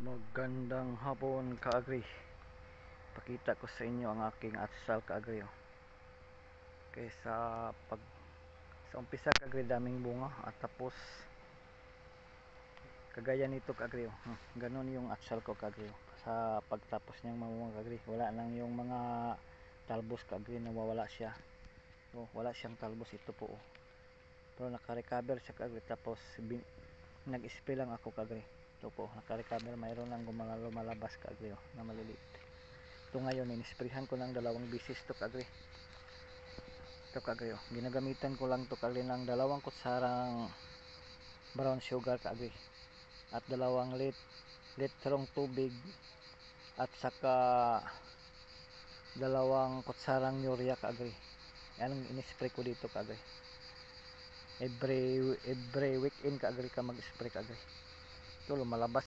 Magandang hapon kaagri. Pakita ko sa inyo ang aking atsal kaagri. Okay, sa umpisa kaagri daming bunga at tapos kagaya nito kaagri. Ganon yung atsal ko kaagri. Sa pagtapos niyang mamunga kaagri, wala nang yung mga talbos kaagri, nawawala siya. Wala siyang talbos ito po. Pero naka-recover siya kaagri, tapos nag-spray lang ako kaagri. Ito po, naka-recover, mayroon lang lumalabas kaagri na maliliit. Ito ngayon, inisprayhan ko ng 2 bisis to kaagri. Ito kaagri, ginagamitan ko lang to kaagri ng 2 kutsarang brown sugar kaagri, at 2 litrong tubig, at saka 2 kutsarang urea kaagri. Yan ang inispray ko dito kaagri. Every weekend kaagri ka mag-spray kaagri. Ito lumalabas